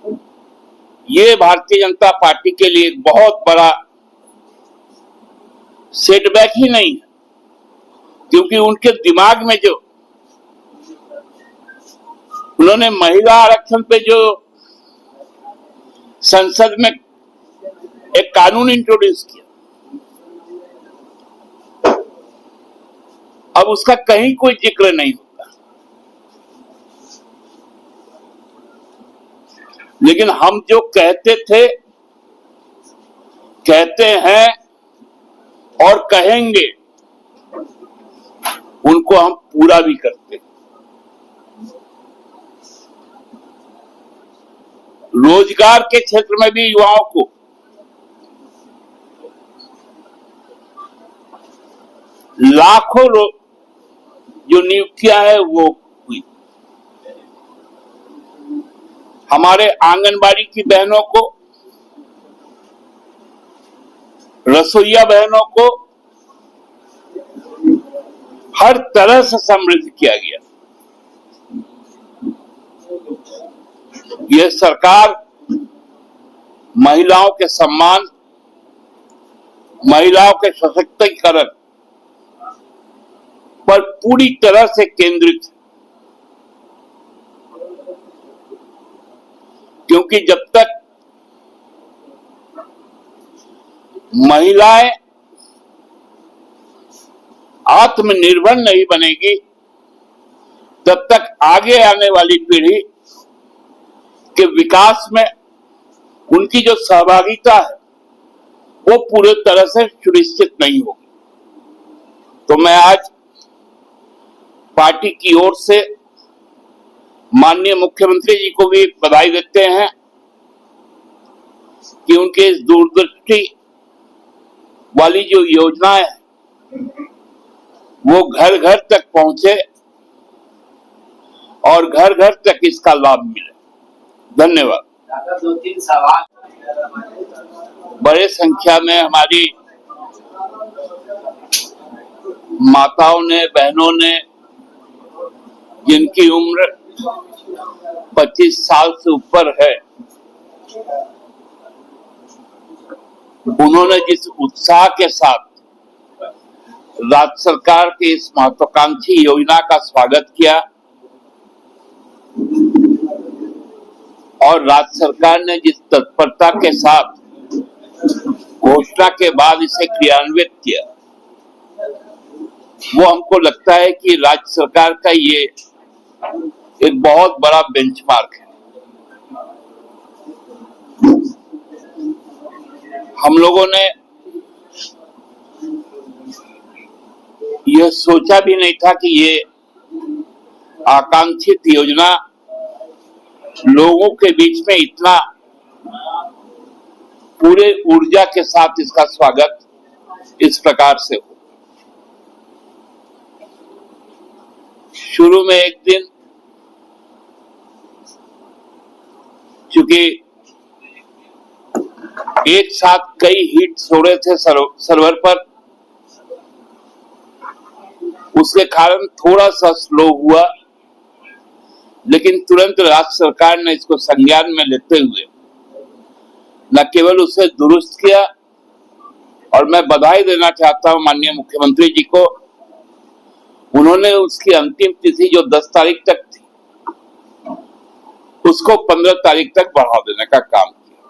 ये भारतीय जनता पार्टी के लिए एक बहुत बड़ा सेटबैक ही नहीं है, क्योंकि उनके दिमाग में जो उन्होंने महिला आरक्षण पे जो संसद में एक कानून इंट्रोड्यूस किया, अब उसका कहीं कोई जिक्र नहीं होता। लेकिन हम जो कहते थे, कहते हैं और कहेंगे, उनको हम पूरा भी करते हैं। रोजगार के क्षेत्र में भी युवाओं को लाखों जो नियुक्तियां है वो हुई। हमारे आंगनबाड़ी की बहनों को, रसोईया बहनों को हर तरह से समृद्ध किया गया। यह सरकार महिलाओं के सम्मान, महिलाओं के सशक्तिकरण पर पूरी तरह से केंद्रित है, क्योंकि जब तक महिलाएं आत्मनिर्भर नहीं बनेगी, तब तक आगे आने वाली पीढ़ी के विकास में उनकी जो सहभागिता है वो पूरे तरह से सुनिश्चित नहीं होगी। तो मैं आज पार्टी की ओर से माननीय मुख्यमंत्री जी को भी बधाई देते हैं कि उनके इस दूरदृष्टि वाली जो योजनाएं हैं वो घर घर तक पहुंचे और घर घर तक इसका लाभ मिले। धन्यवाद। दो तीन सवाल। बड़े संख्या में हमारी माताओं ने, बहनों ने, जिनकी उम्र 25 साल से ऊपर है, उन्होंने जिस उत्साह के साथ राज्य सरकार की इस महत्वाकांक्षी योजना का स्वागत किया और राज्य सरकार ने जिस तत्परता के साथ घोषणा के बाद इसे क्रियान्वित किया, वो हमको लगता है कि राज्य सरकार का ये एक बहुत बड़ा बेंचमार्क है। हम लोगों ने यह सोचा भी नहीं था कि ये आकांक्षित योजना लोगों के बीच में इतना पूरे ऊर्जा के साथ इसका स्वागत इस प्रकार से हो। शुरू में एक दिन, चूंकि एक साथ कई हिट्स हो रहे थे सर्वर पर, उसके कारण थोड़ा सा स्लो हुआ, लेकिन तुरंत राज्य सरकार ने इसको संज्ञान में लेते हुए न केवल उसे दुरुस्त किया, और मैं बधाई देना चाहता हूं माननीय मुख्यमंत्री जी को, उन्होंने उसकी अंतिम तिथि जो 10 तारीख तक थी उसको 15 तारीख तक बढ़ा देने का काम किया।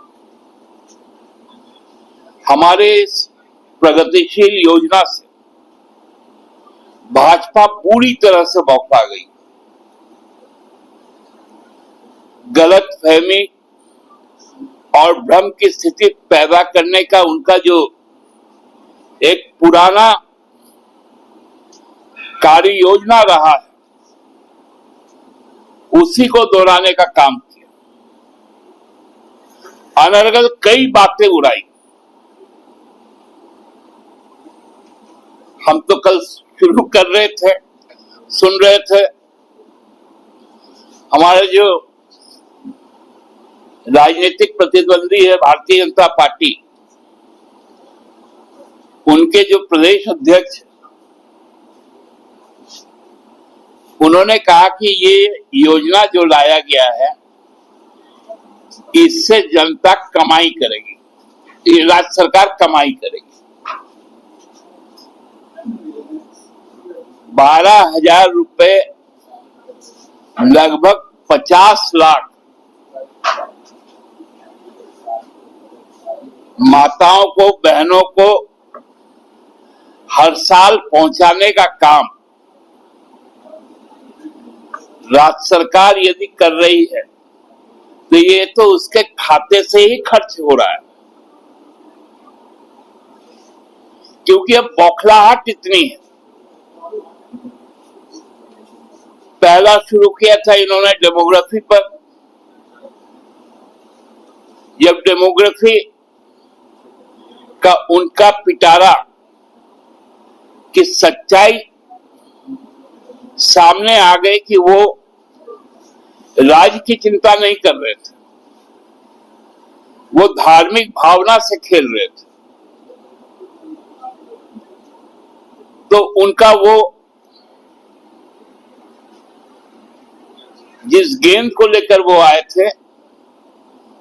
हमारे इस प्रगतिशील योजना से भाजपा पूरी तरह से बौखला गई। गलतफहमी और भ्रम की स्थिति पैदा करने का उनका जो एक पुराना कार्य योजना रहा है, उसी को दोहराने का काम किया। अनर्गल कई बातें उड़ाई। हम तो कल शुरू कर रहे थे, सुन रहे थे, हमारे जो राजनीतिक प्रतिद्वंदी है भारतीय जनता पार्टी, उनके जो प्रदेश अध्यक्ष, उन्होंने कहा कि ये योजना जो लाया गया है इससे जनता कमाई करेगी, ये राज्य सरकार कमाई करेगी। 12,000 रुपए लगभग 50 लाख माताओं को, बहनों को हर साल पहुंचाने का काम राज्य सरकार यदि कर रही है तो ये तो उसके खाते से ही खर्च हो रहा है, क्योंकि अब बौखलाहट इतनी है। पहला शुरू किया था इन्होंने डेमोग्राफी पर, जब डेमोग्राफी का उनका पिटारा की सच्चाई सामने आ गई कि वो राज्य की चिंता नहीं कर रहे थे, वो धार्मिक भावना से खेल रहे थे, तो उनका वो जिस गेंद को लेकर वो आए थे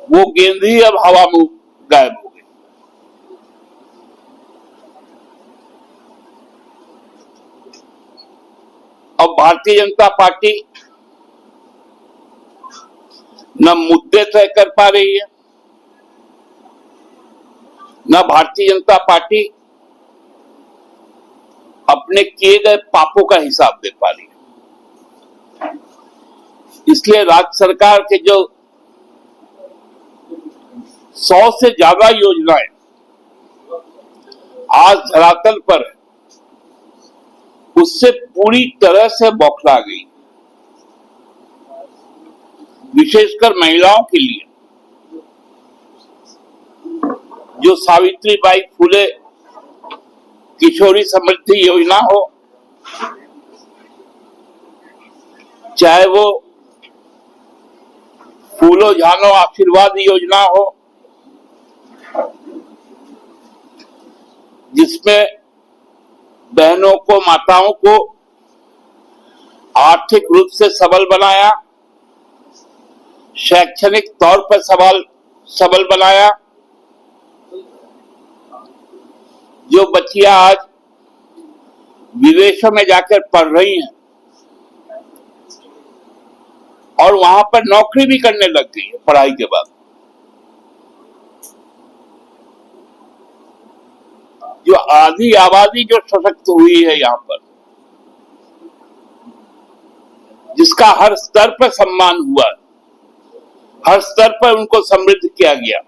वो गेंद ही अब हवा में गायब हो गई। अब भारतीय जनता पार्टी न मुद्दे तय कर पा रही है, न भारतीय जनता पार्टी अपने किए गए पापों का हिसाब दे पा रही है। इसलिए राज्य सरकार के जो 100 से ज्यादा योजनाएं आज धरातल पर है, उससे पूरी तरह से बौखला गई। विशेषकर महिलाओं के लिए जो सावित्रीबाई फुले किशोरी समृद्धि योजना हो, चाहे वो फूलो झानो आशीर्वाद योजना हो, जिसमें बहनों को, माताओं को आर्थिक रूप से सबल बनाया, शैक्षणिक तौर पर सबल बनाया। जो बच्चियां आज विदेशों में जाकर पढ़ रही हैं और वहां पर नौकरी भी करने लग गई है पढ़ाई के बाद, जो आधी आबादी जो सशक्त हुई है यहाँ पर, जिसका हर स्तर पर सम्मान हुआ, हर स्तर पर उनको समृद्ध किया गया,